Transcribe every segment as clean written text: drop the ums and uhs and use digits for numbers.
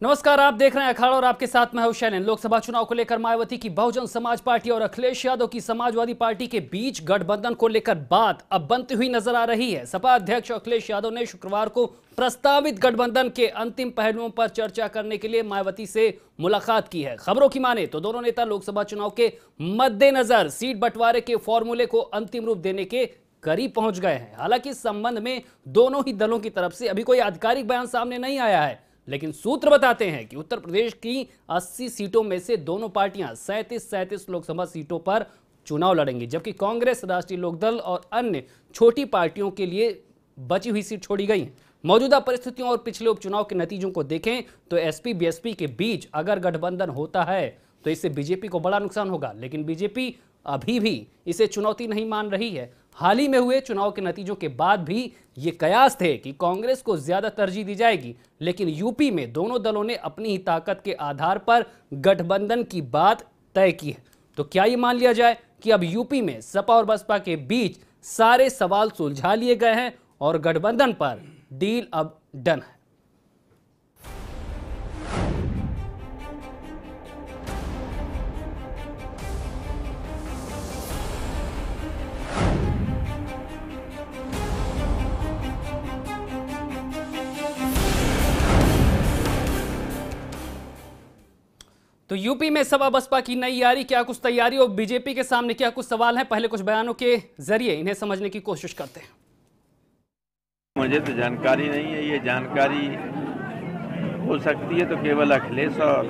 नमस्कार, आप देख रहे हैं अखाड़ा और आपके साथ मैं हूं शैलेन। लोकसभा चुनाव को लेकर मायावती की बहुजन समाज पार्टी और अखिलेश यादव की समाजवादी पार्टी के बीच गठबंधन को लेकर बात अब बनती हुई नजर आ रही है। सपा अध्यक्ष अखिलेश यादव ने शुक्रवार को प्रस्तावित गठबंधन के अंतिम पहलुओं पर चर्चा करने के लिए मायावती से मुलाकात की है। खबरों की माने तो दोनों नेता लोकसभा चुनाव के मद्देनजर सीट बंटवारे के फॉर्मूले को अंतिम रूप देने के करीब पहुंच गए हैं। हालांकि इस संबंध में दोनों ही दलों की तरफ से अभी कोई आधिकारिक बयान सामने नहीं आया है, लेकिन सूत्र बताते हैं कि उत्तर प्रदेश की 80 सीटों में से दोनों पार्टियां 37 लोकसभा सीटों पर चुनाव लड़ेंगी, जबकि कांग्रेस, राष्ट्रीय लोकदल और अन्य छोटी पार्टियों के लिए बची हुई सीट छोड़ी गई हैं। मौजूदा परिस्थितियों और पिछले उपचुनाव के नतीजों को देखें तो एसपी बीएसपी के बीच अगर गठबंधन होता है तो इससे बीजेपी को बड़ा नुकसान होगा, लेकिन बीजेपी अभी भी इसे चुनौती नहीं मान रही है। हाल ही में हुए चुनाव के नतीजों के बाद भी ये कयास थे कि कांग्रेस को ज्यादा तरजीह दी जाएगी, लेकिन यूपी में दोनों दलों ने अपनी ही ताकत के आधार पर गठबंधन की बात तय की है। तो क्या ये मान लिया जाए कि अब यूपी में सपा और बसपा के बीच सारे सवाल सुलझा लिए गए हैं और गठबंधन पर डील अब डन है? तो यूपी में सपा बसपा की नई यारी, क्या कुछ तैयारी और बीजेपी के सामने क्या कुछ सवाल हैं? पहले कुछ बयानों के जरिए इन्हें समझने की कोशिश करते हैं। मुझे तो जानकारी नहीं है। ये जानकारी हो सकती है तो केवल अखिलेश और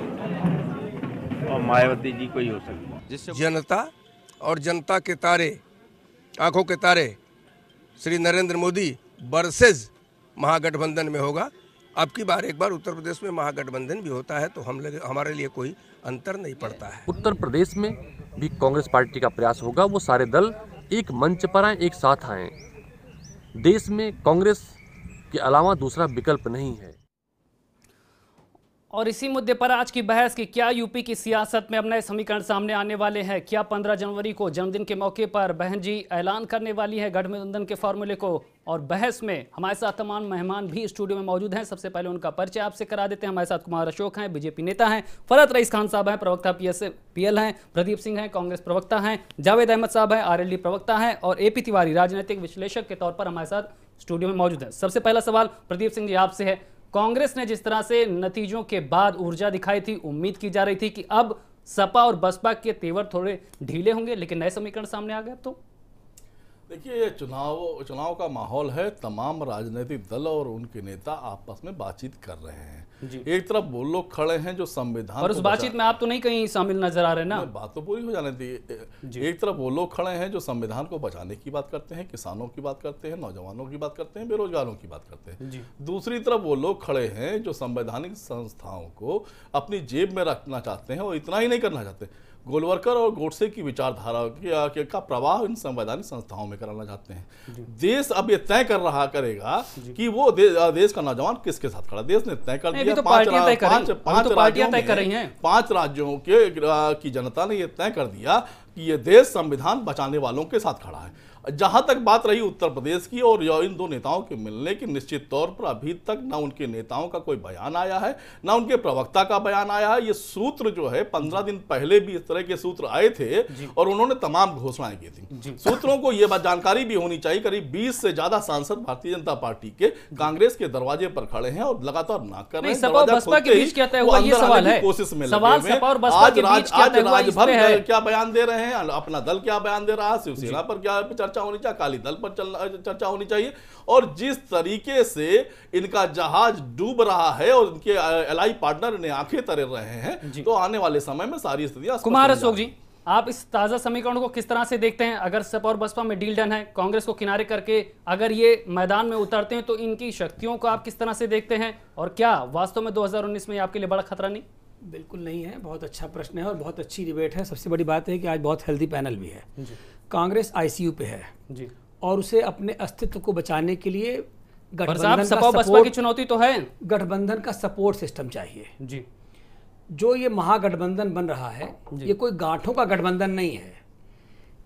मायावती जी को ही हो सकती है, जिससे जनता और जनता के तारे, आंखों के तारे श्री नरेंद्र मोदी वर्सेस महागठबंधन में होगा। अब की बार एक बार उत्तर प्रदेश में महागठबंधन भी होता है तो हमारे लिए कोई अंतर नहीं पड़ता है। उत्तर प्रदेश में भी कांग्रेस पार्टी का प्रयास होगा, वो सारे दल एक मंच पर आए, एक साथ आए। देश में कांग्रेस के अलावा दूसरा विकल्प नहीं है। और इसी मुद्दे पर आज की बहस की क्या यूपी की सियासत में अब नए समीकरण सामने आने वाले हैं? क्या 15 जनवरी को जन्मदिन के मौके पर बहन जी ऐलान करने वाली है गठबंधन के फॉर्मूले को? और बहस में हमारे साथ तमाम मेहमान भी स्टूडियो में मौजूद हैं। सबसे पहले उनका परिचय आपसे करा देते हैं। हमारे साथ कुमार अशोक हैं, बीजेपी नेता हैं। फरहत रईस खान साहब हैं, प्रवक्ता पीएल हैं। प्रदीप सिंह हैं, कांग्रेस प्रवक्ता हैं। जावेद अहमद साहब हैं, आरएलडी प्रवक्ता हैं। और एपी तिवारी राजनीतिक विश्लेषक के तौर पर हमारे साथ स्टूडियो में मौजूद हैं। सबसे पहला सवाल प्रदीप सिंह जी आपसे है। कांग्रेस ने जिस तरह से नतीजों के बाद ऊर्जा दिखाई थी, उम्मीद की जा रही थी कि अब सपा और बसपा के तेवर थोड़े ढीले होंगे, लेकिन नए समीकरण सामने आ गए। तो देखिए, ये चुनाव का माहौल है। तमाम राजनीतिक दल और उनके नेता आपस में बातचीत कर रहे हैं। एक तरफ वो लोग खड़े हैं जो संविधान और उस बातचीत में आप तो नहीं कहीं शामिल नजर आ रहे ना? बात तो पूरी हो जाने दी। एक तरफ वो लोग खड़े हैं जो संविधान को बचाने की बात करते हैं, किसानों की बात करते हैं, नौजवानों की बात करते हैं, बेरोजगारों की बात करते हैं। दूसरी तरफ वो लोग खड़े हैं जो संवैधानिक संस्थाओं को अपनी जेब में रखना चाहते हैं और इतना ही नहीं करना चाहते, गोलवरकर और गोडसे की विचारधारा का प्रवाह इन संवैधानिक संस्थाओं में कराना चाहते हैं। देश अब ये तय करेगा कि वो देश का नौजवान किसके साथ खड़ा। देश ने तय कर दिया, तो पांच राज्यों की जनता ने ये तय कर दिया कि ये देश संविधान बचाने वालों के साथ खड़ा है। जहां तक बात रही उत्तर प्रदेश की और इन दो नेताओं के मिलने की, निश्चित तौर पर अभी तक ना उनके नेताओं का कोई बयान आया है, ना उनके प्रवक्ता का बयान आया है। ये सूत्र जो है 15 दिन पहले भी इस तरह के सूत्र आए थे और उन्होंने तमाम घोषणाएं की थी। सूत्रों को यह जानकारी भी होनी चाहिए, करीब 20 से ज्यादा सांसद भारतीय जनता पार्टी के कांग्रेस के दरवाजे पर खड़े हैं और लगातार नाक कर रहे हैं। आज राजभर क्या बयान दे रहे हैं, अपना दल क्या बयान दे रहा है, शिवसेना पर क्या चर्चा होनी चाहिए, अकाली दल पर चर्चा होनी चाहिए। और जिस तरीके से इनका जहाज डूब रहा है और इनके एलआई पार्टनर ने आंखें तरे रहे हैं, तो आने वाले समय में सारी स्थितियां। कुमार अशोक जी, आप इस ताजा समीकरण को किस तरह से देखते हैं? अगर सपा और बसपा में डील डन है, कांग्रेस को किनारे करके अगर ये मैदान में उतरते हैं तो इनकी शक्तियों को आप किस तरह से देखते हैं? और क्या वास्तव में 2019 में आपके लिए बड़ा खतरा नहीं? बिल्कुल नहीं है। बहुत अच्छा प्रश्न है और बहुत अच्छी डिबेट है। सबसे बड़ी बात है कि आज बहुत हेल्दी पैनल भी है। कांग्रेस आईसीयू पे है जी, और उसे अपने अस्तित्व को बचाने के लिए गठबंधन सपा बसपा की चुनौती तो है, गठबंधन का सपोर्ट सिस्टम चाहिए जी। जो ये महागठबंधन बन रहा है, ये कोई गांठों का गठबंधन नहीं है।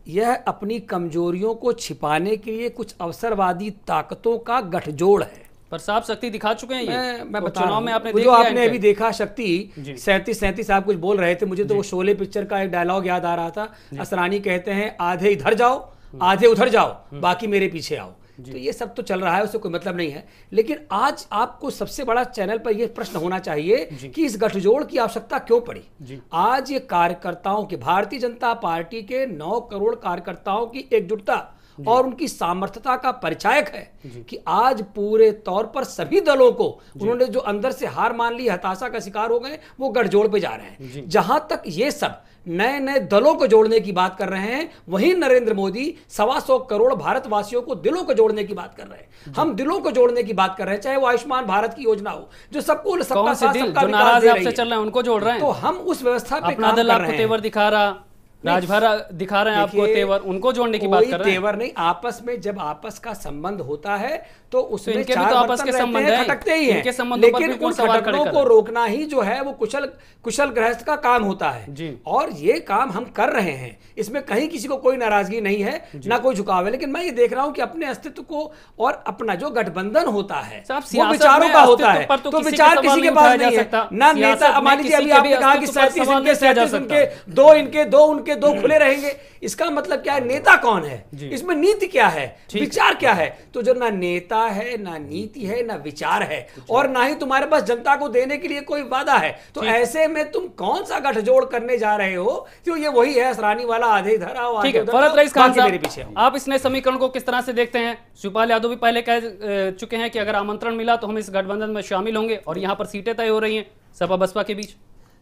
यह अपनी कमजोरियों को छिपाने के लिए कुछ अवसरवादी ताकतों का गठजोड़ है। पर साफ शक्ति दिखा चुके हैं ये। मैं तो बता चुनाव रहा में हूं, आपने वो देख जो लिया आपने इनके। अभी देखा शक्ति 37 आप कुछ बोल रहे थे, मुझे तो वो शोले पिक्चर का एक डायलॉग याद आ रहा था। असरानी कहते हैं आधे इधर जाओ आधे उधर जाओ, बाकी मेरे पीछे आओ। तो ये सब तो चल रहा है, उससे कोई मतलब नहीं है। लेकिन आज आपको सबसे बड़ा चैनल पर यह प्रश्न होना चाहिए कि इस गठजोड़ की आवश्यकता क्यों पड़ी। आज ये कार्यकर्ताओं के, भारतीय जनता पार्टी के 9 करोड़ कार्यकर्ताओं की एकजुटता और उनकी सामर्थ्यता का परिचायक है कि आज पूरे तौर पर सभी दलों को उन्होंने जो अंदर से हार मान ली, हताशा का शिकार हो गए, वो गठजोड़ पे जा रहे हैं। जहां तक ये सब नए नए दलों को जोड़ने की बात कर रहे हैं, वहीं नरेंद्र मोदी 125 करोड़ भारतवासियों को दिलों को जोड़ने की बात कर रहे हैं। हम दिलों को जोड़ने की बात कर रहे हैं, चाहे वो आयुष्मान भारत की योजना हो जो सबको सबका साथ सबका विकास दे रही है, चल रहे हैं उनको जोड़ रहे हैं। तो हम उस व्यवस्था पे अपना काम दल कर आपको रहे हैं। तेवर दिखा रहा, राजभर दिखा रहे हैं आपको तेवर, उनको जोड़ने की बात कर रहे हैं। तेवर नहीं, आपस में जब आपस का संबंध होता है तो उसमें इनके भी चार तो आपस बर्तन के रहते संबंध हैं, हैं। खटकते ही हैं। इनके संबंधों पर लेकिन भी कौन उन सवाल खड़े खटकनों कर को रहा है? रोकना ही जो है वो कुशल गृहस्थ का काम होता है जी। और ये काम हम कर रहे हैं। इसमें कहीं किसी को कोई नाराजगी नहीं है, ना कोई झुकाव है। लेकिन मैं ये देख रहा हूं कि अपने अस्तित्व को और अपना जो गठबंधन होता है वो विचारों का होता है, तो विचार किसी के पास नहीं है ना। नेता मान लीजिए अभी आपने कहा कि 37 इनके 37 उनके, 2 इनके 2 उनके 2 खुले रहेंगे, इसका मतलब क्या है? नेता कौन है, इसमें नीति क्या है, विचार क्या है? तो जो ना नेता है, ना नीति है, ना विचार है, और ना ही तुम्हारे पास जनता को देने के लिए कोई वादा है, तो ऐसे में तुम कौन सा गठजोड़ करने जा रहे हो? तो ये वही है असरानी वाला, आधे इधर आओ ठीक है। फरहत रईस खान साहब, आप इस नए समीकरण को किस तरह से देखते हैं? शिवपाल यादव भी पहले कह चुके हैं कि अगर आमंत्रण मिला तो हम इस गठबंधन में शामिल होंगे, और यहाँ पर सीटें तय हो रही हैं सपा बसपा के बीच।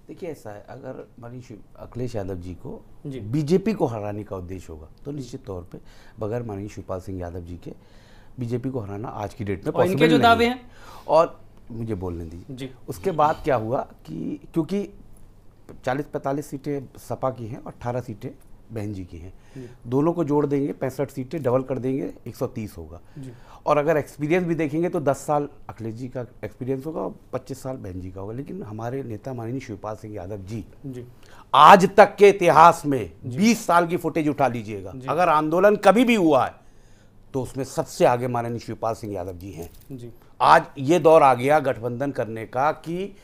देखिए ऐसा है, अगर माननीय अखिलेश यादव जी को बीजेपी को हराने का उद्देश्य होगा तो निश्चित तौर पे बगैर माननीय शिवपाल सिंह यादव जी के बीजेपी को हराना आज की डेट में पॉसिबल इनके जो दावे हैं, और मुझे बोलने दीजिए। उसके बाद क्या हुआ कि क्योंकि 40-45 सीटें सपा की हैं और 18 सीटें बहन जी की हैं, दोनों को जोड़ देंगे 65 सीटें, डबल कर देंगे 130 होगा। और अगर एक्सपीरियंस भी देखेंगे तो 10 साल अखिलेश जी का एक्सपीरियंस होगा और 25 साल बहन जी का होगा। लेकिन हमारे नेता माननीय शिवपाल सिंह यादव जी आज तक के इतिहास में 20 साल की फुटेज उठा लीजिएगा, अगर आंदोलन कभी भी हुआ है तो उसमें सबसे आगे माननीय शिवपाल सिंह यादव जी हैं। आज ये दौर आ गया गठबंधन करने का कि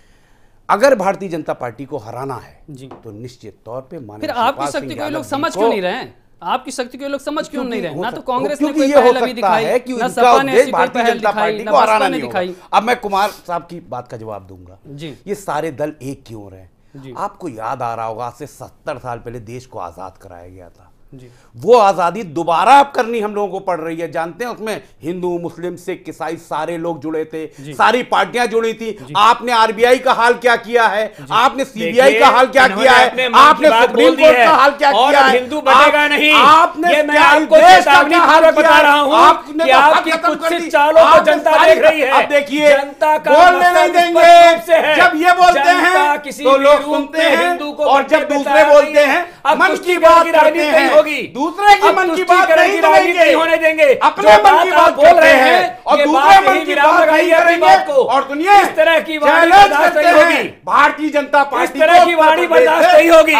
अगर भारतीय जनता पार्टी को हराना है तो निश्चित तौर पे फिर आपकी शक्ति को लोग समझ क्यों नहीं रहे हैं? आपकी शक्ति को लोग समझ क्यों नहीं रहे? ना तो कांग्रेस ने कोई पहल अभी दिखाई, ना सपा ने ऐसी कोई पहल दिखाई, ना बसपा ने दिखाई। अब मैं कुमार साहब की बात का जवाब दूंगा। ये सारे दल एक क्यों रहे? आपको याद आ रहा होगा आज से 70 साल पहले देश को आजाद कराया गया था। वो आजादी दोबारा अब करनी हम लोगों को पड़ रही है। जानते हैं उसमें हिंदू, मुस्लिम, सिख, ईसाई सारे लोग जुड़े थे, सारी पार्टियां जुड़ी थी। आपने आरबीआई का हाल क्या किया है? आपने सीबीआई का हाल क्या किया है? आपने सुप्रीम कोर्ट का हाल क्या किया है? हिंदू बनेगा नहीं। आपने मैं आपको चेतावनी बता रहा हूं कि आपकी कुछ चालों को जनता देख रही है। अब देखिए, जनता का बोलने नहीं देंगे। जब ये बोलते हैं तो लोग सुनते हैं, और जब दूसरे बोलते हैं मन की बात करते हैं, दूसरे की मन की बात नहीं होने देंगे। अपने मन की बात बोल रहे हैं और दूसरे मन की बात नहीं करेंगे, और दुनिया इस तरह की चैलेंज करते हैं भारतीय जनता पार्टी, इस तरह की वाणी बर्दाश्त नहीं होगी।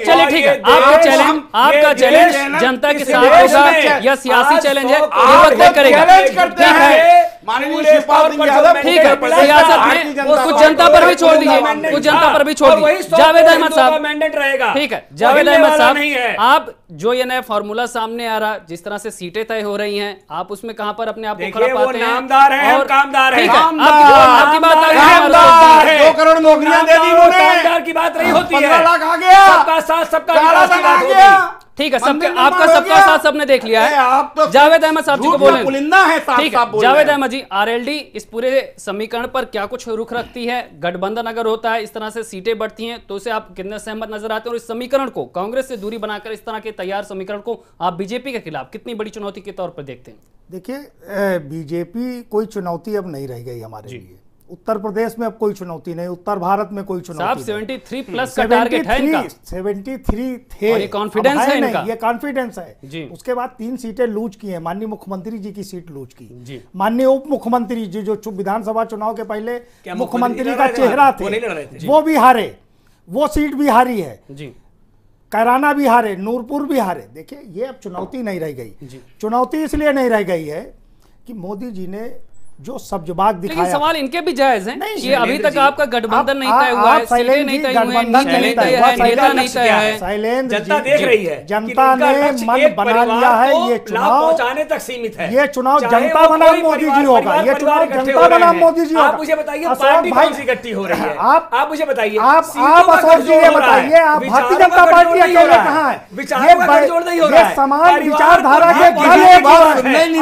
चलिए ठीक है, आपका चैलेंज जनता के साथ होगा या सियासी चैलेंज है, निर्भर करेगा। माननीय शिवपाल सिंह यादव, ठीक है, सियासत में कुछ जनता पर भी छोड़ दीजिए, कुछ जनता पर भी छोड़ दीजिए। जावेद अहमद साहब, मैंडेट रहेगा। ठीक है, जावेद अहमद साहब, आप जो ये नया फॉर्मूला सामने आ रहा, जिस तरह से सीटें तय हो रही हैं, आप उसमें कहां पर अपने आप को खड़ा पाते हैं? नामदार है और कामदार है। ठीक है, आपकी बात है। 2 करोड़ नौकरियां दे दी उन्होंने, कामदार की बात नहीं होती है। 15 लाख आ गया, सबका साथ सबका विकास की बात होगी। ठीक है, आपका सबका साथ सबने देख लिया है। आप तो जावेद अहमद साहब जी को बोलें। ठीक है, जावेद अहमद जी, आरएलडी इस पूरे समीकरण पर क्या कुछ रुख रखती है? गठबंधन अगर होता है, इस तरह से सीटें बढ़ती हैं, तो उसे आप कितने सहमत नजर आते हैं? और इस समीकरण को, कांग्रेस से दूरी बनाकर इस तरह के तैयार समीकरण को आप बीजेपी के खिलाफ कितनी बड़ी चुनौती के तौर पर देखते हैं? देखिए, बीजेपी कोई चुनौती अब नहीं रह गई हमारे लिए। उत्तर प्रदेश में अब कोई चुनौती नहीं, उत्तर भारत में कोई चुनौती नहीं। 73 प्लस का टारगेट है इनका। 73 थे, और ये कॉन्फिडेंस है इनका। ये कॉन्फिडेंस है जी। उसके बाद 3 सीटें लूज की हैं। माननीय मुख्यमंत्री जी की सीट लूज की, माननीय उप मुख्यमंत्री जी जो विधानसभा चुनाव के पहले मुख्यमंत्री का चेहरा थे, वो भी हारे, वो सीट भी हारी है जी। कैराना भी हारे, नूरपुर भी हारे। देखिए, ये अब चुनौती नहीं रह गई। चुनौती इसलिए नहीं रह गई है कि मोदी जी ने जो सब्जबाग लेकिन दिखाया। सवाल इनके भी जायज हैं नहीं, कि अभी तक आपका गठबंधन नहीं तय हुआ है, सीटें शैलेंद्र नहीं जी, तय हुए हैं, गठबंधन नीति नहीं नहीं तय तय हुआ, है, नेता नहीं लक्ष्य तय क्या है। है? शैलेंद्र जनता जी, देख रही है कि जनता इनका ने लक्ष्य मन एक बना परिवार लिया है। को ये लाभ चुनाव पहुंचाने तक सीमित है। ये चुनाव चाहे जनता वो बनाम कोई मोदी जी परिवार- होगा, ये परिवार चुनाव इकट्ठे जनता हो रहे बनाम हैं। मोदी जी होगा। आप मुझे बताइए अशोक पार्टी भाई, कौन सी इकट्ठी हो रही है? आप मुझे बताइए आप सीटों का अशोक जी गठजोड़ ये हो रहा है। बताइए, आप विचारों भारतीय का जनता गठजोड़ पार्टी नहीं हो अकेले रहा है। कहाँ है? विचारों का गठजोड़ नहीं हो रहा है। समान परिवार विचारधारा को के लाभ क्या पहुंचाने बात की है? नहीं,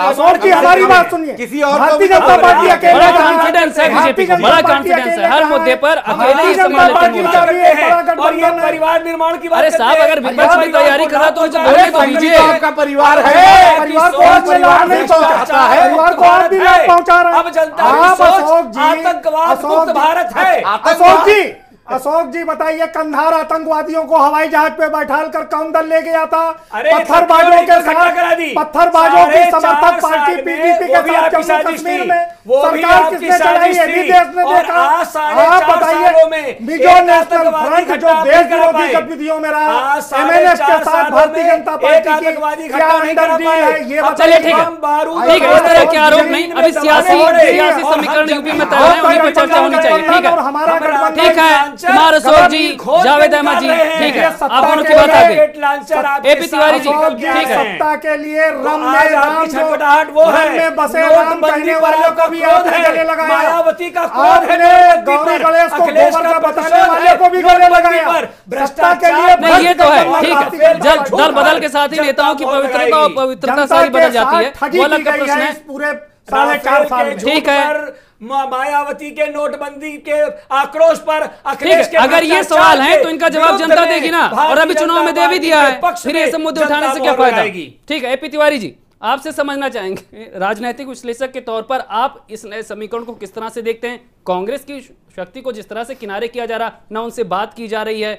अशोक जी हमारी बात सुनिए, किसी और को भारतीय भी जनता तो पार्टी अकेले बड़ा कहाँ है? कॉन्फिडेंस है भारतीय बीजेपी को, जनता बड़ा पार्टी कॉन्फिडेंस अकेले है हर कहाँ मुद्दे पर अकेले ही भारतीय जनता संभालते पार्टी हैं। का भी एक बड़ा और ये गठबंधन है। परिवार निर्माण की बात अरे करते साहब, हैं। अगर विपक्ष में तैयारी कर रहा तो उसे बोलने तो दीजिए। आपका परिवार है, परिवार को आप लाभ नहीं पहुंचाता है, परिवार को आप भी लाभ पहुंचा रहे हैं। अब जनता आप की सोच अशोक जी, आतंकवाद अशोक मुक्त जी, भारत है। अशोक जी बताइए, कंधार आतंकवादियों को हवाई जहाज पे बैठाल कर कौन दल ले गया था? अरे पत्थरबाजों के इकट्ठा करा दी। साथ पत्थरबाजों की साढ़े समर्थक चार पार्टी साल में पीडीपी वो के भी साथ आपकी जम्मू साजिश कश्मीर थी। में वो भी सरकार आपकी किसने चलाई साजिश है भी थी। देश ने और देखा। आज साढ़े आप चार बताइए, सालों में मिजो एक नेशनल आतंकवादी फ्रंट जो घटना देश नहीं कर विरोधी पाए। गतिविधियों में रहा, आज साढ़े एमएनएफ के चार साथ सालों भारतीय में जनता एक पार्टी आतंकवादी की घटना क्या नहीं अंडर कर डील पाए। है ये अब चलिए, ठीक है, बम बारूद ठीक है, इस तरह के आरोप नहीं, जमीन अभी में सियासी दबाने हो रहे हैं। सियासी और समीकरण हम यूपी में तय हो रहे हैं, उन्हीं पर चर्चा होनी चाहिए। ठीक है, और हमारा गठबंधन ठीक है, कुमार अशोक जी, जावेद अहमद जी, ठीक है, आप दोनों की बात आ गई। एपी तिवारी जी, ठीक है, सत्ता के लिए रम आज में आपकी राम छटपटाहट वो है। में बसे राम नोटबंदी कहने पर वालों आपका को भी क्रोध आपने है। गले लगाया। मायावती का क्रोध है आपने नोटबंदी गौरी पर। गणेश को अखिलेश गोबर का का बताने प्रतिशोध वाले है को भी गले नोटबंदी लगाया। पर। सत्ता के लिए नहीं ये तो है, भ्रष्ट ठीक भारतीय है, जनता जल पार्टी दल बदल के साथ ही नेताओं की पवित्रता और पवित्रता जनता सारी के बदल जाती है, साथ ठगी वो अलग की का गई प्रश्न है है। इस पूरे 4.5 साल में। ठीक है। मायावती के नोटबंदी के आक्रोश पर ठीक अखिलेश के है, अगर ये भ्रष्टाचार सवाल है के तो इनका जवाब विरुद्ध जनता में देगी ना, और भारतीय अभी चुनाव में जनता दे भी दिया पार्टी है, के पक्ष फिर ये में सब मुद्दे उठाने से जनता क्या मोहर फायदा? लगाएगी। ठीक है, एपी तिवारी जी, आपसे समझना चाहेंगे, राजनीतिक विश्लेषक के तौर पर आप इस नए समीकरण को किस तरह से देखते हैं? कांग्रेस की शक्ति को जिस तरह से किनारे किया जा रहा, ना उनसे बात की जा रही है,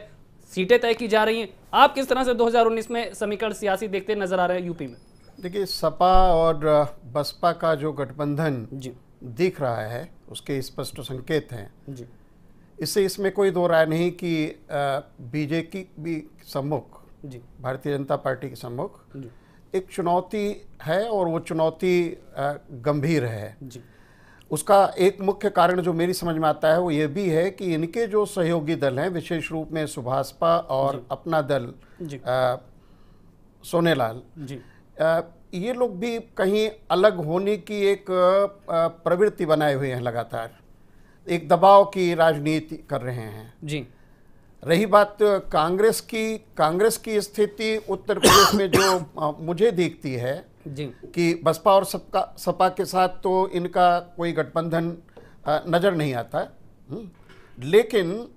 सीटें तय की जा रही हैं, आप किस तरह से 2019 में समीकरण सियासी देखते नजर आ रहे हैं यूपी में? देखिए, सपा और बसपा का जो गठबंधन जी दिख रहा है उसके स्पष्ट संकेत हैं। जी इससे इसमें कोई दो राय नहीं कि बीजेपी भी सम्मुख, जी भारतीय जनता पार्टी के सम्मुख जी एक चुनौती है, और वो चुनौती गंभीर है। जी उसका एक मुख्य कारण जो मेरी समझ में आता है वो ये भी है कि इनके जो सहयोगी दल हैं, विशेष रूप में सुभाषपा और अपना दल जी सोनेलाल जी ये लोग भी कहीं अलग होने की एक प्रवृत्ति बनाए हुए हैं, लगातार एक दबाव की राजनीति कर रहे हैं। जी रही बात कांग्रेस की स्थिति उत्तर प्रदेश में जो मुझे दिखती है जी कि बसपा और सपा के साथ तो इनका कोई गठबंधन नज़र नहीं आता, लेकिन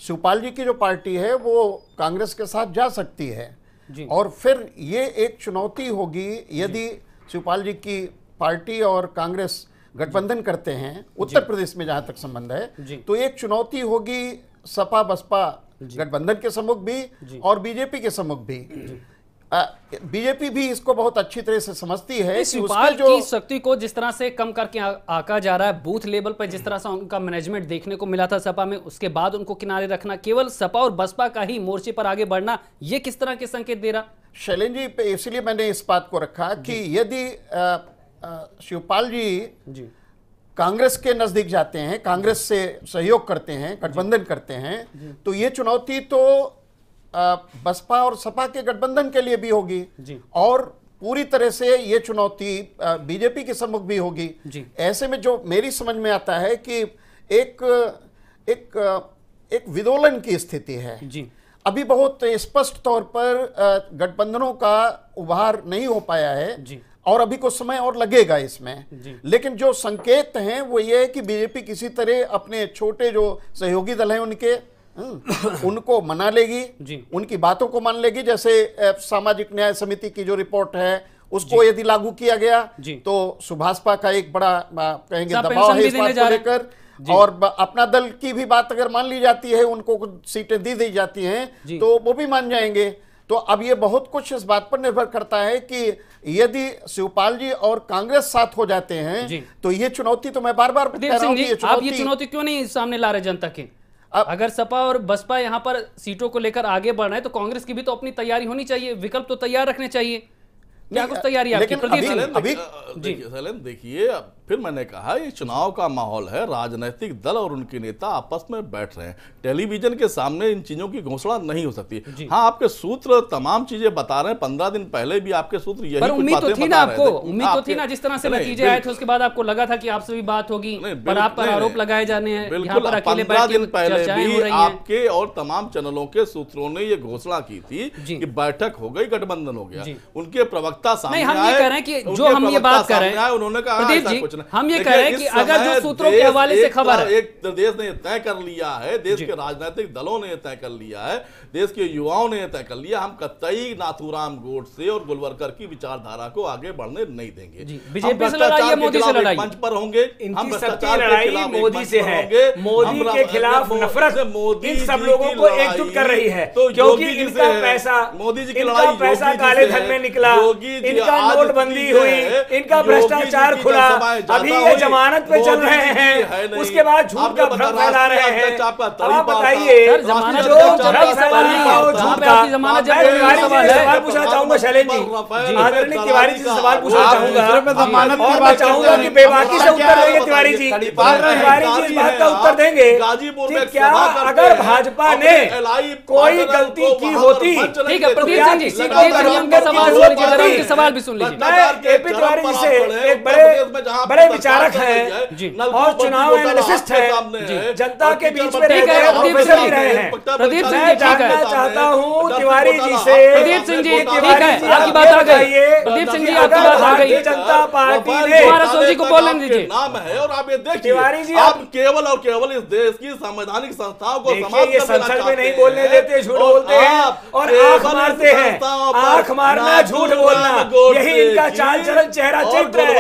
शिवपाल जी की जो पार्टी है वो कांग्रेस के साथ जा सकती है जी। और फिर ये एक चुनौती होगी यदि शिवपाल जी की पार्टी और कांग्रेस गठबंधन करते हैं उत्तर प्रदेश में, जहां तक संबंध है, तो एक चुनौती होगी सपा बसपा गठबंधन के सम्मुख भी और बीजेपी के सम्मुख भी। बीजेपी भी इसको बहुत अच्छी तरह से समझती है कि शिवपाल की शक्ति को जिस तरह से कम करके आका जा रहा है, बूथ लेवल पर जिस तरह से उनका मैनेजमेंट देखने को मिला था सपा में, उसके बाद उनको किनारे रखना, केवल सपा और बसपा का ही मोर्चे पर आगे बढ़ना, ये किस तरह के संकेत दे रहा? शैलेंद्र जी, इसलिए मैंने इस बात को रखा कि यदि शिवपाल जी कांग्रेस के नजदीक जाते हैं, कांग्रेस से सहयोग करते हैं, गठबंधन करते हैं, तो ये चुनौती तो बसपा और सपा के गठबंधन के लिए भी होगी और पूरी तरह से ये चुनौती बीजेपी के सम्मुख भी होगी। ऐसे में जो मेरी समझ में आता है कि एक विदोलन की स्थिति है। अभी बहुत स्पष्ट तौर पर गठबंधनों का उभार नहीं हो पाया है और अभी कुछ समय और लगेगा इसमें, लेकिन जो संकेत हैं वो ये है कि बीजेपी किसी तरह अपने छोटे जो सहयोगी दल हैं उनको मना लेगी, उनकी बातों को मान लेगी। जैसे सामाजिक न्याय समिति की जो रिपोर्ट है उसको यदि लागू किया गया तो सुभाषपा का एक बड़ा कहेंगे दबाव है इस बात को लेकर, और अपना दल की भी बात अगर मान ली जाती है, उनको कुछ सीटें दी जाती हैं तो वो भी मान जाएंगे। तो अब ये बहुत कुछ इस बात पर निर्भर करता है कि यदि शिवपाल जी और कांग्रेस साथ हो जाते हैं तो ये चुनौती, तो मैं बार बार कह रहा हूं कि आप ये चुनौती क्यों नहीं सामने ला रहे जनता के? अगर सपा और बसपा यहां पर सीटों को लेकर आगे बढ़ रहे हैं तो कांग्रेस की भी तो अपनी तैयारी होनी चाहिए, विकल्प तो तैयार रखने चाहिए। क्या कुछ तैयारी आपकी? लेकिन प्रदीप सिंह, अभी देखिए फिर मैंने कहा ये चुनाव का माहौल है, राजनीतिक दल और उनके नेता आपस में बैठ रहे हैं, टेलीविजन के सामने इन चीजों की घोषणा नहीं हो सकती। हाँ, आपके सूत्र तमाम चीजें बता रहे हैं, 15 दिन पहले भी आपके सूत्र यही पर कुछ उम्मीद तो बातें थी बता ना रहे आपको, थे। उम्मीद तो थी ना, जिस तरह से नतीजे आए थे उसके बाद आपको लगा था कि आपसे भी बात होगी, पर आप पर आरोप लगाए जाने हैं, यहाँ पर अकेले 15 दिन बैठ के पहले चर्चाएं हो भी रही हैं। आपके और तमाम चैनलों के सूत्रों ने ये घोषणा की थी कि बैठक हो गई, गठबंधन हो गया। उनके प्रवक्ता सामने नहीं, हम ये कह रहे हैं कि जो हम ये बात कर रहे हैं, उन्होंने कहा प्रदीप जी, कुछ नहीं। हम ये कह रहे हैं कि अगर जो सूत्रों के हवाले से खबर है, एक देश ने तय कर लिया है, देश के राजनीतिक दलों ने तय कर लिया है, देश के युवाओं ने तय कर लिया, हम कतई नाथूराम गोडसे और गुलवर्कर की विचारधारा को आगे बढ़ने नहीं देंगे। बीजेपी से लड़ाई है, मोदी से लड़ाई, मंच पर होंगे, इनकी सबकी लड़ाई मोदी से है, मोदी के खिलाफ नफरत इन सब लोगों को एकजुट कर रही है, क्योंकि इनका पैसा, मोदी जी की इनका पैसा काले धन में निकला, इनका नोटबंदी हुई, इनका भ्रष्टाचार खुला, अभी ये जमानत पे चल रहे हैं, उसके बाद झूठ का भ्रम फैला रहे हैं। आप बताइए, सवाल पूछना चाहूंगा शैलेश जी, आदरणीय तिवारी जी से सवाल पूछना चाहूंगा और मैं चाहूंगा कि बेबाकी से उत्तर देंगे तिवारी जी। तिवारी जी इस बात का उत्तर देंगे कि क्या अगर भाजपा ने कोई गलती की होती, ठीक है प्रदीप सिंह जी, सवाल भी सुन लीजिए। मैं एपी तिवारी जी से एक बड़े विचारक हैं और चुनाव एनालिसिस्ट हैं, जनता के बीच में प्रोफेसर भी रहे हैं। प्रदीप सिंह मैं जानना चाहता हूं तिवारी जी से, प्रदीप सिंह जी, ठीक है, आपकी बात आ गई, प्रदीप सिंह जी आपकी बात आ गई, जनता पार्टी ने जी को बोलने दीजिए नाम है और आप ये देखिए तिवारी जी, आप केवल और केवल इस देश की संवैधानिक संस्थाओं को समाप्त कर संसद में नहीं बोलने देते, झूठ बोलते हैं और आंख मारते हैं, आंख मारना, झूठ बोलना, यही इनका चाल चलन, चेहरा चित्र है,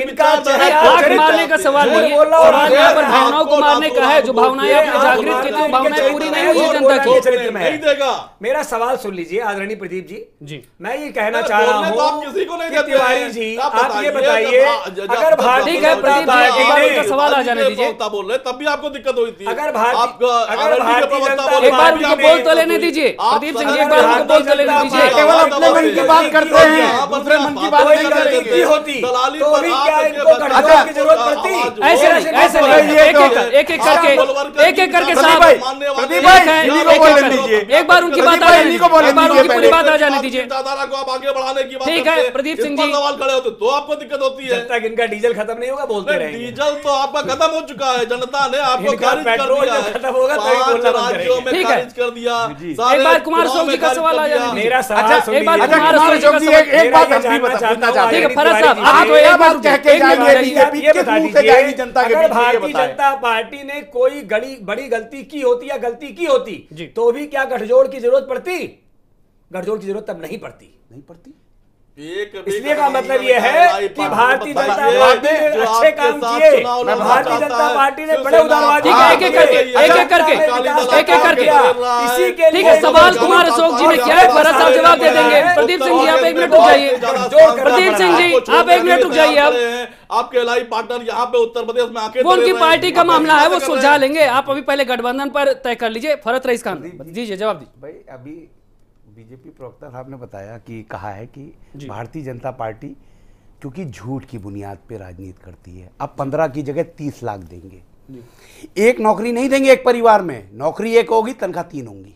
इनका आंख मारने का सवाल नहीं है, सवाल यहाँ पर भावनाओं को मारने का है, जो भावनाएं आपने जागृत की थी, भावनाएं पूरी नहीं हुई जनता की। नहीं देगा। मेरा सवाल सुन लीजिए आदरणीय प्रदीप जी, मैं ये कहना नहीं, चाह रहा बोलने तो आप हूँ किसी को नहीं कि देते तिवारी हैं। जी आप आप ये बताइए, बताइए, अगर भारतीय ठीक है प्रदीप जी, एक बार उनका सवाल आ जाने दीजिए। बोल रहे तब भी आपको दिक्कत हुई थी। अगर भारतीय एक बार उनको बोल तो लेने दीजिए प्रदीप सिंह जी, एक बार उनको बोल तो लेने दीजिए। केवल अपने मन की बात करते हैं, दूसरे मन की बात नहीं करेंगे। होती तो भी क्या इनको गठबंधन की जरूरत पड़ती? ऐसे नहीं, एक एक करके साहब, एक बार उनकी बात आ जाने दीजिए, एक बार उनकी पूरी बात आ जाने दीजिए। विचारधारा को आप आगे बढ़ाने की बात ठीक है प्रदीप सिंह जी, सवाल खड़े होते तो आपको दिक्कत होती है। जब तक इनका डीजल खत्म नहीं होगा बोलते रहेंगे। डीजल तो आपका खत्म हो चुका है, जनता ने आपको इनका खारिज कर पेट्रोल दिया जब है, खत्म होगा तभी 5 बोलना बंद राज्यों में ठीक है। खारिज कर दिया। एक बार कुमार स्वामी जी का सवाल आ जाने दीजिए। मेरा सवाल सुन एक बार लीजिए। कुमार स्वामी जी का सवाल, एक बात हम भी पूछना चाहते हैं। ठीक है फरज साहब, आप आप तो एक बात कह के जाइए, बीजेपी ये किस बता मुंह से जाएगी दीजिए, जनता के अगर बीच में, ये भारतीय बताएं। जनता पार्टी ने कोई बड़ी गलती की होती या गलती की होती तो भी क्या गठजोड़ की जरूरत पड़ती? गठजोड़ की जरूरत तब नहीं पड़ती। इसलिए का मतलब यह है कि भारतीय जनता पार्टी ने अच्छे काम किए, भारतीय जनता पार्टी ने बड़े उदारवादी, एक एक करके इसी के ठीक है। सवाल कुमार अशोक जी ने किया है, भरत साहब जवाब दे देंगे। प्रदीप सिंह जी आप 1 मिनट रुक जाइए, प्रदीप सिंह जी आप 1 मिनट रुक जाइए। अब आपके एलआई पार्टनर यहाँ पे उत्तर प्रदेश में आके वो उनकी पार्टी का मामला है, वो सुलझा लेंगे। आप अभी पहले गठबंधन पर तय कर लीजिए। फरत रईस खान दीजिए जवाब दीजिए। भाई अभी बीजेपी प्रवक्ता साहब ने बताया कि कहा है कि भारतीय जनता पार्टी क्योंकि झूठ की बुनियाद पे राजनीति करती है, अब 15 की जगह 30 लाख देंगे। एक नौकरी नहीं देंगे एक परिवार में, नौकरी एक होगी, तनख्वाह 3 होंगी,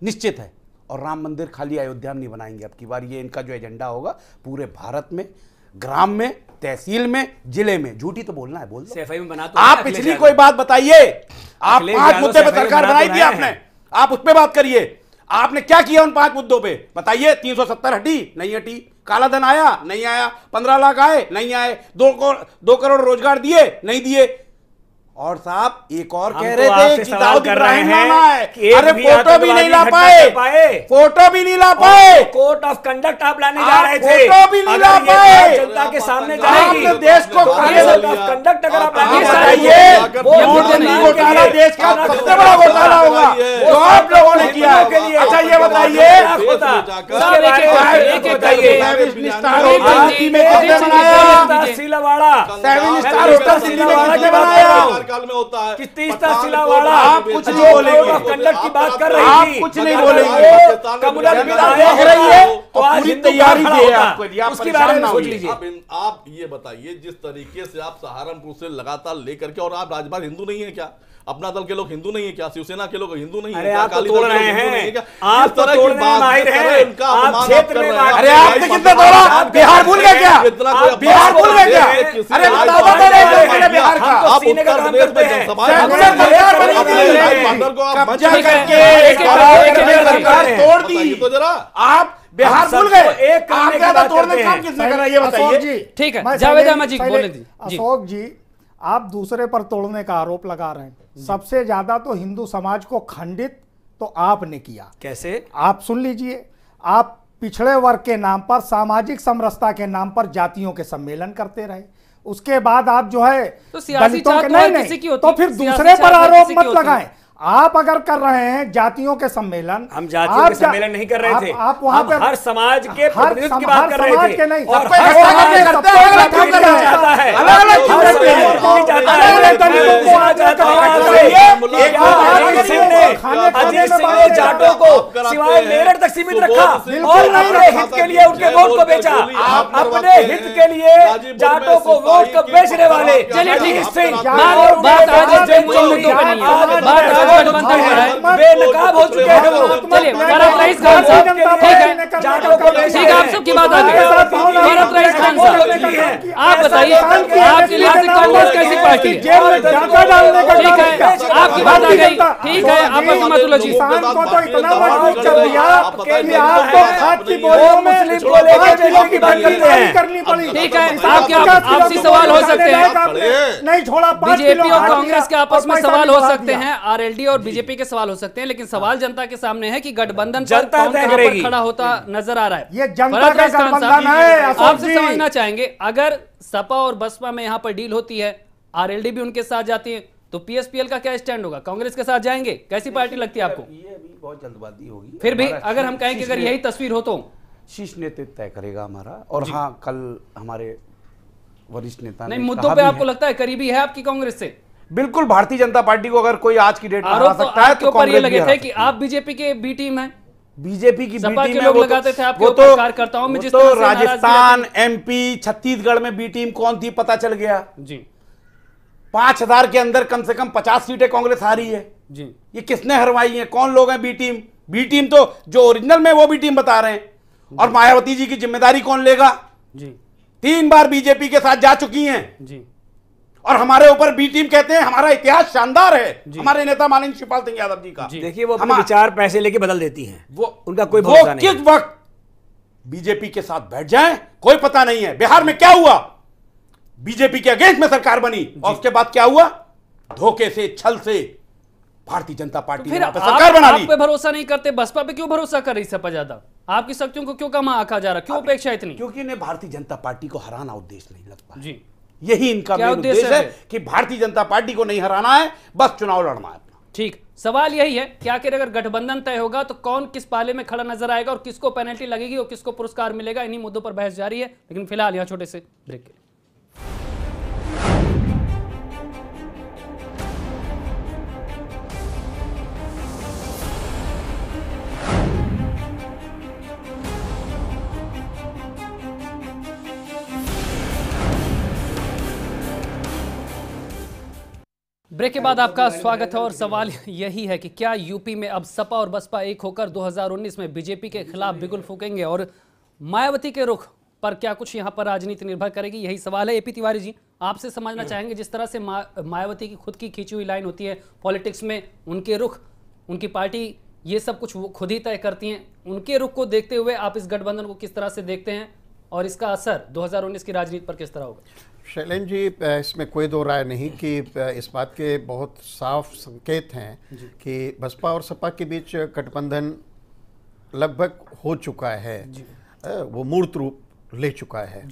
निश्चित है। और राम मंदिर खाली अयोध्या में नहीं बनाएंगे, अब की बार ये इनका जो एजेंडा होगा पूरे भारत में, ग्राम में, तहसील में, जिले में। झूठी तो बोलना है, बोल दो। में बना तो आप पिछली कोई बात बताइए, आप 5 मुद्दे पे सरकार बनाई थी आपने, आप उस पर बात करिए। आपने क्या किया उन 5 मुद्दों पे बताइए। 370 हटी, नहीं हटी। काला धन आया, नहीं आया। 15 लाख आए, नहीं आए। 2 करोड़ रोजगार दिए, नहीं दिए। और साहब एक और कह रहे थे कि दाऊद इब्राहिम लाना है, अरे फोटो भी नहीं ला पाए, फोटो भी नहीं ला पाए। कोर्ट ऑफ कंडक्ट आप लाने जा रहे थे, फोटो भी नहीं ला पाए। जनता के सामने जाएगी देश को कोर्ट ऑफ कंडक्ट अगर आप लाने बताइए, घोटाला देश का सबसे बड़ा घोटाला होगा जो आप लोगों ने किया। अच्छा ये बताइए, सिलवाड़ा 7 स्टार होटल दिल्ली में किसने बनाया? काल में होता है। किस तीसरा सिलावाड़ा आप कुछ नहीं बोलेंगे, कंडक्ट की बात कर रही आप थी, कुछ नहीं बोलेंगे, कम्युनल लग रही है तो आज पूरी हिंदू तैयारी खड़ा दी है होता। आपको, आप उसके परेशान बारे में ना सोच होइए। लीजिए। आप ये बताइए, जिस तरीके से आप सहारनपुर से लगातार लेकर के, और आप राजभर हिंदू नहीं है क्या? अपना दल के लोग हिंदू नहीं है क्या? शिवसेना के लोग हिंदू नहीं है अरे क्या? आप तो अकाली तोड़ दल के लोग रहे हिंदू नहीं है हैं, क्या? आप इस तो तरह की तोड़ने में बात माहिर कर रहे हैं, इनका आप अपमान क्षेत्र कर में रहे हैं। बात- अरे आपने कितना तोड़ा? आप बिहार भूल गए क्या? इतना आप कोई बिहार भूल गए क्या? किसी अरे राज्य बताओ में तो नहीं, नहीं मैंने बिहार का। हम तो आप सीने का उत्तर काम प्रदेश करते में हैं। जनसभाएं सैकड़ों करते हैं। सरकार बनी अपने थी। राइट पार्टनर को आप मंच कब्जा पे करके एक सरकार तोड़ दी। बताइए तो जरा। आप बिहार हम भूल सबको गए? एक करने आप की ज्यादा बात तोड़ने करते का काम हैं। किसने करा ये अशोक बताइए। जी, ठीक है, मैं जावेद शैलेंद्र- अहमद जी शैलेंद्र- बोलने दीजिए। जी। अशोक जी, आप दूसरे पर तोड़ने का आरोप लगा रहे हैं। सबसे ज्यादा तो हिंदू समाज को खंडित तो आपने किया। कैसे? आप सुन लीजिए, आप पिछड़े वर्ग के नाम पर, सामाजिक समरसता के नाम पर जातियों के सम्मेलन करते रहे। उसके बाद आप जो है तो सियासी दलितों चाह के तो हर नहीं किसी की नहीं, होती तो है। फिर सियासी दूसरे चाह पर हर आरोप किसी की मत होती है। लगाएं। आप अगर कर रहे हैं जातियों के सम्मेलन, हम जातियों आप के सम्मेलन नहीं कर रहे थे, आप वहां हम पे हर समाज के हर प्रतिनिधित्व की बात कर रहे समाज थे। के नहीं, और सबको हर इकट्ठा समाज करके सबको करते हैं, इकट्ठा अलग-अलग करना चीजें चाहता है। अलग-अलग हर चीजें समाज हैं। नहीं चाहता है। अलग-अलग तरीकों को मैं आगे चाहता हूं करके आपसे, रखिए। एक क्या बात अजीत करिए, सिंह ने खाने अजीत में सिंह बात ने करते जाटों हैं। को सिवाय मेरठ तक सीमित रखा और अपने हित के लिए उनके वोट को बेचा। अपने हित के लिए जाटों को वोट को बेचने वाले चलिए ठीक है, अजीत सिंह बात आज इन मुद्दों पे नहीं है, बात आज गठबंधन पर है। बेनकाब हो चुके हैं वो। चलिए, फरहत रईस खान साहब, ठीक है, जाटों को बेचा ठीक है, आप सबकी बात आ गई। फरहत रईस खान साहब, आप बताइए, आपके लिहाज से कांग्रेस कैसी पार्टी है? जेल में डाका डालने का ठीक काम है, किया। आपकी बात आ गई। ठीक है, आप अजमतुल्ला जी। किसान को तो इतना मजबूत कर दिया कि आपको आपको खाद की बोरियों में मुस्लिम को लेकर बेचने की बात करते हैं। करनी पड़ी। ठीक है, आपके आपसी सवाल हो सकते हैं। नहीं छोड़ा, 5 बीजेपी किलो और खाद कांग्रेस के दिया आपस में और पैसा सवाल भी हो बढ़ा सकते दिया। हैं, आरएलडी और बीजेपी के सवाल हो सकते हैं, लेकिन सवाल जनता के सामने है कि गठबंधन पर जनता कौन तय कहां पर करेगी। खड़ा होता नजर आ रहा है। ये जनता फरहत का रईस खान गठबंधन साहब, है, अशोक आपसे जी। समझना चाहेंगे, अगर सपा और बसपा में यहां पर डील होती है, आरएलडी भी उनके साथ जाती है, तो पीएसपीएल का क्या स्टैंड होगा? कांग्रेस के साथ जाएंगे? कैसी पार्टी लगती है आपको? ये अभी बहुत जल्दबाजी होगी। फिर भी हमारा अगर हम कहें कि अगर यही तस्वीर हो तो शीर्ष नेतृत्व तय करेगा हमारा। और हाँ, कल हमारे वरिष्ठ नेता ने नहीं, मुद्दों कहा पे भी आपको है। लगता है करीबी है आपकी कांग्रेस से? बिल्कुल, भारतीय जनता पार्टी को अगर कोई आज की डेट में हरा आरोप तो सकता है आपके तो ऊपर ये कांग्रेस भी लगे हरा थे कि सकती है। आप बीजेपी के बी टीम हैं। बीजेपी की सपा बी के टीम लोग है, लगाते थे आपके वो ऊपर कार्यकर्ताओं में वो जिस तो तरह से नाराजगी राजस्थान, एमपी, छत्तीसगढ़ में बी टीम कौन थी पता चल गया। जी 5000 के अंदर कम से कम 50 सीटें कांग्रेस हारी है। जी ये किसने हरवाई है? कौन लोग हैं बी टीम? बी टीम तो जो ओरिजिनल में वो बी टीम बता रहे हैं। और मायावती जी की जिम्मेदारी कौन लेगा? जी 3 बार बीजेपी के साथ जा चुकी हैं जी और हमारे ऊपर बी टीम कहते हैं। हमारा इतिहास शानदार है, हमारे नेता माननीय शिवपाल सिंह यादव जी का। देखिए, वो अपने विचार पैसे लेके बदल देती हैं, वो उनका कोई वो भरोसा नहीं किस वक्त बीजेपी के साथ बैठ जाएं कोई पता नहीं है। बिहार में क्या हुआ? बीजेपी के अगेंस्ट में सरकार बनी और उसके बाद क्या हुआ? धोखे से, छल से भारतीय जनता पार्टी ने फिर वहां पे सरकार बना आप ली। पे भरोसा नहीं करते, बसपा पे क्यों भरोसा कर रही सपा ज्यादा? आपकी शक्तियों को क्यों कम आंका जा रहा? क्यों अपेक्षा इतनी? क्योंकि इन्हें भारतीय जनता पार्टी को हराना उद्देश्य नहीं लगता। जी यही इनका क्या मेन उद्देश्य उद्देश्य है है? कि भारतीय जनता पार्टी को नहीं हराना है, बस चुनाव लड़ना है अपना। ठीक, सवाल यही है कि आखिर अगर गठबंधन तय होगा तो कौन किस पाले में खड़ा नजर आएगा और किसको पेनल्टी लगेगी और किसको पुरस्कार मिलेगा? इन्हीं मुद्दों पर बहस जारी है, लेकिन फिलहाल यहाँ छोटे से ब्रेक के लिए। ब्रेक के बाद आपका स्वागत है और सवाल यही है कि क्या यूपी में अब सपा और बसपा एक होकर 2019 में बीजेपी के खिलाफ बिगुल फूकेंगे और मायावती के रुख पर क्या कुछ यहां पर राजनीति निर्भर करेगी? यही सवाल है। एपी तिवारी जी, आपसे समझना चाहेंगे, जिस तरह से मायावती की खुद की खींची हुई लाइन होती है पॉलिटिक्स में, उनके रुख, उनकी पार्टी, ये सब कुछ वो खुद ही तय करती हैं, उनके रुख को देखते हुए आप इस गठबंधन को किस तरह से देखते हैं और इसका असर 2019 की राजनीति पर किस तरह होगा? शैलेंद्र जी, इसमें कोई दो राय नहीं कि इस बात के बहुत साफ संकेत हैं कि बसपा और सपा के बीच गठबंधन लगभग हो चुका है, वो मूर्त रूप ले चुका है।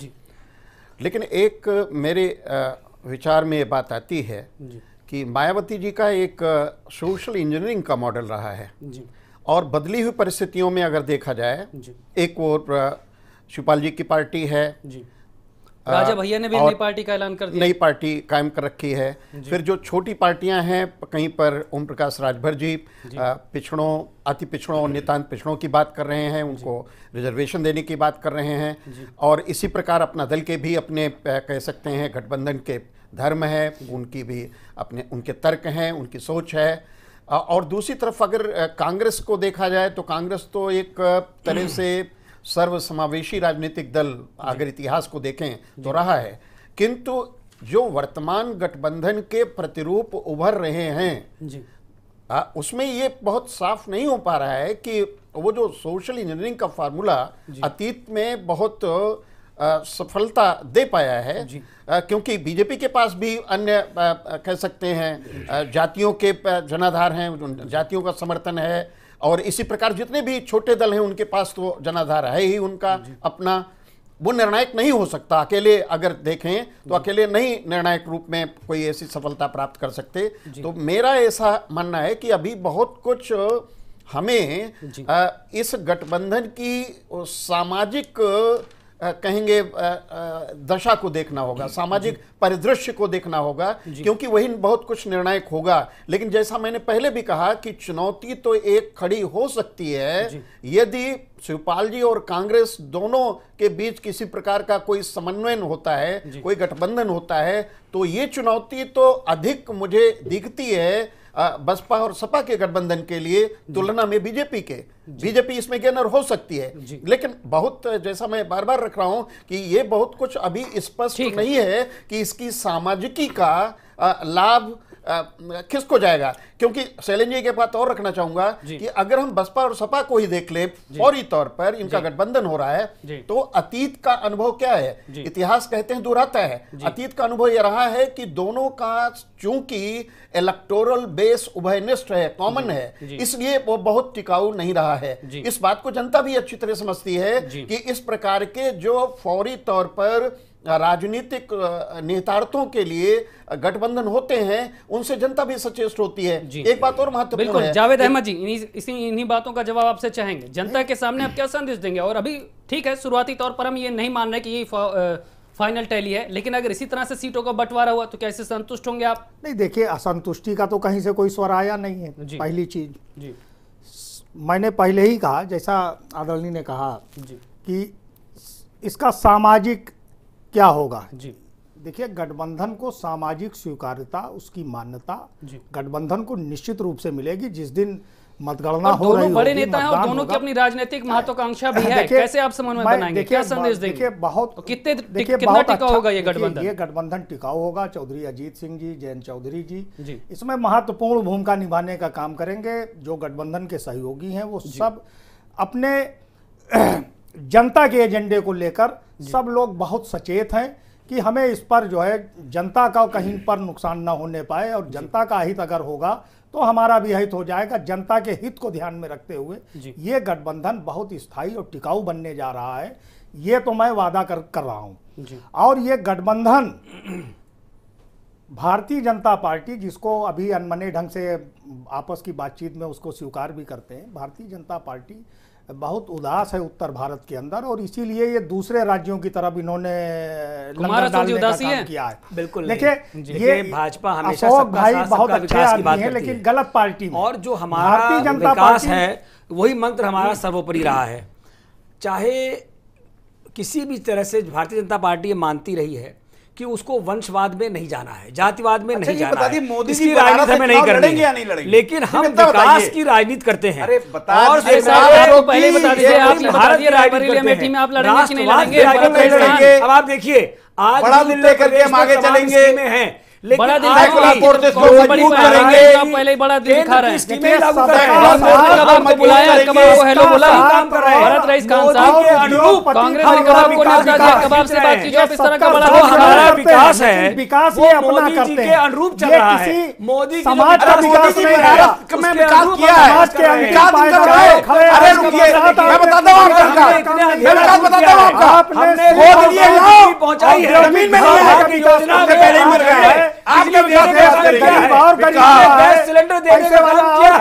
लेकिन एक मेरे विचार में ये बात आती है कि मायावती जी का एक सोशल इंजीनियरिंग का मॉडल रहा है और बदली हुई परिस्थितियों में अगर देखा जाए, एक और शिवपाल जी की पार्टी है राजा भैया ने भी नई पार्टी का ऐलान कर दिया, नई पार्टी कायम कर रखी है। फिर जो छोटी पार्टियां हैं, कहीं पर ओम प्रकाश राजभर जी पिछड़ों, अति पिछड़ों और नितांत पिछड़ों की बात कर रहे हैं, उनको रिजर्वेशन देने की बात कर रहे हैं। और इसी प्रकार अपना दल के भी अपने कह सकते हैं गठबंधन के धर्म है, उनकी भी अपने उनके तर्क हैं, उनकी सोच है। और दूसरी तरफ अगर कांग्रेस को देखा जाए तो कांग्रेस तो एक तरह से सर्वसमावेशी राजनीतिक दल अगर इतिहास को देखें तो रहा है, किंतु जो वर्तमान गठबंधन के प्रतिरूप उभर रहे हैं उसमें ये बहुत साफ नहीं हो पा रहा है कि वो जो सोशल इंजीनियरिंग का फार्मूला अतीत में बहुत सफलता दे पाया है, क्योंकि बीजेपी के पास भी अन्य कह सकते हैं जातियों के जनाधार हैं, जातियों का समर्थन है, और इसी प्रकार जितने भी छोटे दल हैं उनके पास तो जनाधार है ही उनका अपना। वो निर्णायक नहीं हो सकता, अकेले अगर देखें तो अकेले नहीं निर्णायक रूप में कोई ऐसी सफलता प्राप्त कर सकते। तो मेरा ऐसा मानना है कि अभी बहुत कुछ हमें इस गठबंधन की सामाजिक कहेंगे दशा को देखना होगा, सामाजिक परिदृश्य को देखना होगा, क्योंकि वही बहुत कुछ निर्णायक होगा। लेकिन जैसा मैंने पहले भी कहा कि चुनौती तो एक खड़ी हो सकती है यदि शिवपाल जी और कांग्रेस दोनों के बीच किसी प्रकार का कोई समन्वय होता है, कोई गठबंधन होता है, तो ये चुनौती तो अधिक मुझे दिखती है बसपा और सपा के गठबंधन के लिए तुलना में बीजेपी के। बीजेपी इसमें गेनर हो सकती है, लेकिन बहुत जैसा मैं बार बार रख रहा हूं कि ये बहुत कुछ अभी स्पष्ट नहीं है कि इसकी सामाजिकी का लाभ किसको जाएगा। क्योंकि शैलेंद्र जी के बात और रखना चाहूंगा कि अगर हम बसपा और सपा को ही देख ले, फौरी तौर पर इनका गठबंधन हो रहा है, तो अतीत का अनुभव क्या है, इतिहास कहते हैं दोहराता है। अतीत का अनुभव यह रहा है कि दोनों का चूंकि इलेक्टोरल बेस उभयनिष्ठ है, कॉमन है, इसलिए वो बहुत टिकाऊ नहीं रहा है। इस बात को जनता भी अच्छी तरह समझती है कि इस प्रकार के जो फौरी तौर पर राजनीतिक निहितार्थों के लिए गठबंधन होते हैं उनसे जनता भी सचेत होती है। एक बात और महत्वपूर्ण है, जावेद अहमद जी इन्हीं बातों का जवाब आपसे चाहेंगे, जनता के सामने आप क्या संदेश देंगे? और अभी ठीक है, शुरुआती तौर पर हम ये नहीं मान रहे कि ये फाइनल टैली है, लेकिन अगर इसी तरह से सीटों का बंटवारा हुआ तो कैसे संतुष्ट होंगे आप? नहीं, देखिए असंतुष्टि का तो कहीं से कोई स्वर आया नहीं है। पहली चीज मैंने पहले ही कहा, जैसा आदरणीय ने कहा कि इसका सामाजिक क्या होगा। देखिए, गठबंधन को सामाजिक स्वीकार्यता, उसकी मान्यता गठबंधन को निश्चित रूप से मिलेगी जिस दिन मतगणना हो रही होगी। बड़े नेता हैं और दोनों की अपनी राजनीतिक महत्वाकांक्षा भी है, कैसे आप समन्वय बनाएंगे, क्या संदेश देंगे? कितना टिकाऊ होगा ये गठबंधन? ये गठबंधन टिकाऊ होगा। चौधरी अजीत सिंह जी, जयंत चौधरी जी इसमें महत्वपूर्ण भूमिका निभाने का काम करेंगे। जो गठबंधन के सहयोगी हैं वो सब अपने जनता के एजेंडे को लेकर सब लोग बहुत सचेत हैं कि हमें इस पर जो है जनता का कहीं पर नुकसान ना होने पाए, और जनता का हित अगर होगा तो हमारा भी हित हो जाएगा। जनता के हित को ध्यान में रखते हुए ये गठबंधन बहुत स्थायी और टिकाऊ बनने जा रहा है, ये तो मैं वादा कर रहा हूं। और ये गठबंधन भारतीय जनता पार्टी, जिसको अभी अनमने ढंग से आपस की बातचीत में उसको स्वीकार भी करते हैं, भारतीय जनता पार्टी बहुत उदास है उत्तर भारत के अंदर, और इसीलिए ये दूसरे राज्यों की तरफ इन्होंने लंगर डालने का काम किया है। बिल्कुल देखिए, ये भाजपा हमेशा अशोक भाई बहुत अच्छे आदमी हैं, लेकिन गलत पार्टी में। और जो हमारा विकास है वही मंत्र हमारा सर्वोपरि रहा है। चाहे किसी भी तरह से भारतीय जनता पार्टी मानती रही है कि उसको वंशवाद में नहीं जाना है, जातिवाद में नहीं जाना है, मोदी इसकी राजनीति हमें नहीं करनी है, लेकिन हम विकास की राजनीति करते हैं। और पहले बता दीजिए, आप भारत की रायबरेली अमेठी में आप लड़ेंगे कि नहीं लड़ेंगे? अब आप देखिए, आज बड़ा दिल लेकर के हम आगे चलेंगे में हैं, बड़ा दिल पहले ही बड़ा दिल दिखा रहे हैं। बुलाया कबाब हेलो बोला भारत रईस खान साहब, कांग्रेस ने कबाब को न्योता दिया, कबाब से बात कीजिए। इस तरह का बड़ा हमारा विकास है, विकास ये अपना करते हैं, अनुरूप चल रहा है। मोदी समाज का विकास में विकास किया है, अरे रुकिए, मैं बताता हूँ पहुंचाई है, जमीन में पहले ही मर गए। आपके विकास गैस सिलेंडर देने का काम किया है,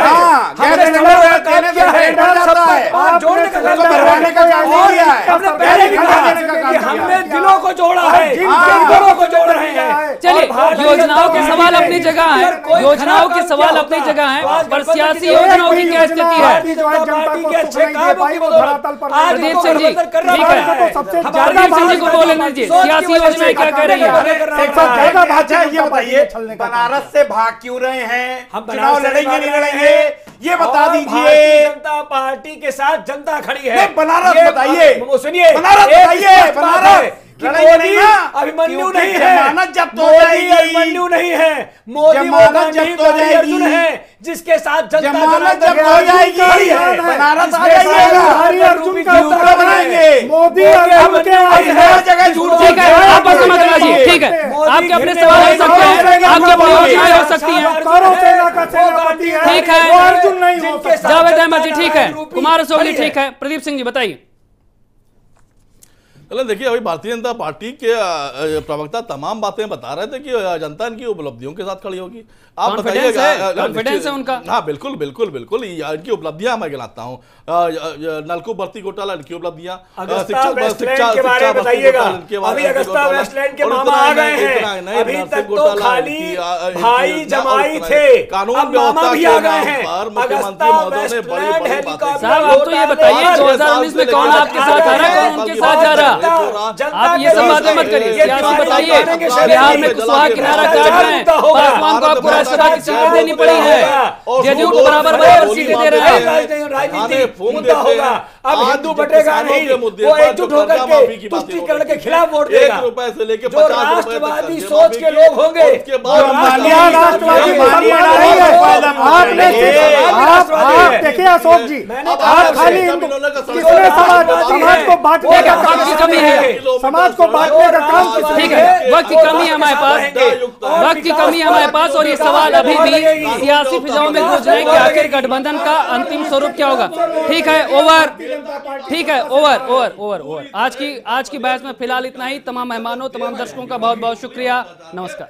गैस सिलेंडर देने से पेट भर जाता है। आप जोड़ने का काम करवाने का काम नहीं किया है, हमने पहले भी कहा कि हमने दिलों को जोड़ा है, दिलों को जोड़ रहे हैं। चलिए, योजनाओं के सवाल अपनी जगह है, योजनाओं के सवाल अपनी जगह है, पर सियासी योजनाओं की क्या स्थिति है? प्रदीप सिंह जी, ठीक है, प्रदीप सिंह जी को बोलने दीजिए, सियासी योजनाएं क्या कह रही है? ये बताइए, बनारस से भाग क्यों रहे हैं? हम चुनाव लड़ेंगे नहीं लड़ेंगे ये बता दीजिए। जनता पार्टी के साथ जनता खड़ी है। बनारस बताइए, सुनिए, बनारस बताइए, बनारस मोदी अभिमन्यु नहीं है, जमानत जब्त हो जाएगी, अभिमन्यु नहीं है, मोदी जमानत जब्त हो जाएगी, है जिसके साथ जनता जमानत जब्त हो जाएगी, बनारस आ जाइएगा, अर्जुन का बनाएंगे, मोदी हर जगह झूठ। ठीक है, आप बस मत लीजिए, ठीक है, आपके अपने सवाल हो सकते हैं, आपकी अपनी योजनाएं हो सकती हैं, ठीक है, अर्जुन नहीं हो सकता। जावेद अहमद जी ठीक है, कुमार सोगली ठीक है, प्रदीप सिंह जी बताइए। देखिए, अभी भारतीय जनता पार्टी के प्रवक्ता तमाम बातें बता रहे थे कि जनता इनकी उपलब्धियों के साथ खड़ी होगी। आप बताइएगा, कॉन्फिडेंस है उनका। हाँ बिल्कुल बिल्कुल बिल्कुल, इनकी उपलब्धियां मैं गिनाता हूँ। नलकूप भर्ती घोटाला इनकी उपलब्धियां, अगस्ता वेस्टलैंड के बारे में बताइएगा। अभी अगस्ता वेस्टलैंड के मामा आ गए हैं, अभी तक तो खाली भाई जमाई थे, कानून अब मामा भी आ गए हैं। अगस्ता वेस्टलैंड हेलीकॉप्टर, साहब आप तो ये बताइए 2019 में कौन आपके साथ आ रहा है, कौन उनके साथ जा रहा? आप ये सब बातें मत करिए, सियासी बताइए। बिहार में कुशवाहा किनारा काट रहे हैं, पासवान को आपको राज्यसभा की सीटें देनी पड़ी है, जेडीयू को बराबर बराबर सीटें दे रहे हैं। राजनीतिक मुद्दा होगा, अब हिंदू बटेगा नहीं, वो एकजुट होकर के तुष्टीकरण के खिलाफ वोट देगा। जो राष्ट्रवादी सोच के लोग होंगे, आप देखिए अशोक जी, आप खाली किसने समाज को बांटने का कमी है, समाज को बांटने का काम, ठीक है, वक्त की कमी है हमारे पास, वक्त की कमी है हमारे पास, और ये सवाल अभी भी सियासी फिजाओं में गूंज रहे हैं कि आखिर गठबंधन का अंतिम स्वरूप क्या होगा। ठीक है, ओवर, ठीक है, ओवर ओवर ओवर ओवर। आज की बहस में फिलहाल इतना ही। तमाम मेहमानों, तमाम दर्शकों का बहुत बहुत शुक्रिया, नमस्कार।